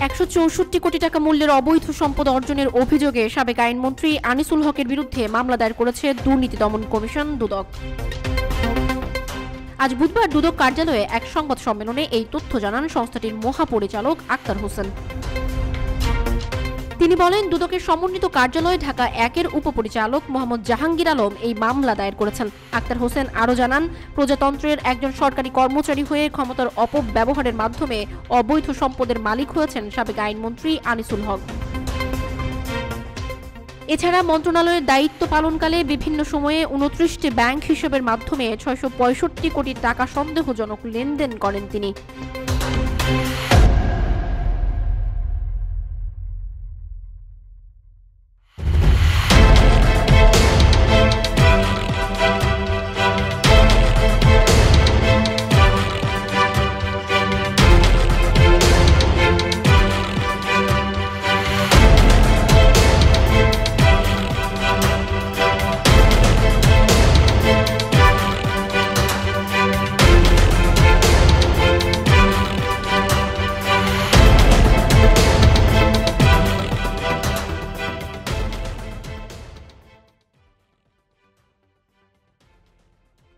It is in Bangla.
164 কোটি টাকা মূল্যের অবৈধ সম্পদ অর্জনের অভিযোগে সাবেক আইনমন্ত্রী আনিসুল হকের বিরুদ্ধে মামলা দায়ের করেছে দুর্নীতি দমন কমিশন দুদক। আজ বুধবার দুদক কার্যালয়ে এক সংবাদ সম্মেলনে এই তথ্য জানান সংস্থাটির মহাপরিচালক আক্তার হোসেন। তিনি বলেন, দুদকের সমন্বিত কার্যালয় ঢাকা 1-এর উপপরিচালক মোহাম্মদ জাহাঙ্গীর আলম এই মামলা দায়ের করেছেন। আক্তার হোসেন আরও জানান, প্রজাতন্ত্রের একজন সরকারি কর্মচারী হয়ে ক্ষমতার অপব্যবহারের মাধ্যমে অবৈধ সম্পদের মালিক হয়েছেন সাবেক আইনমন্ত্রী আনিসুল হক। এছাড়া মন্ত্রণালয়ের দায়িত্ব পালনকালে বিভিন্ন সময়ে 29টি ব্যাংক হিসেবের মাধ্যমে 665 কোটি টাকা সন্দেহজনক লেনদেন করেন তিনি।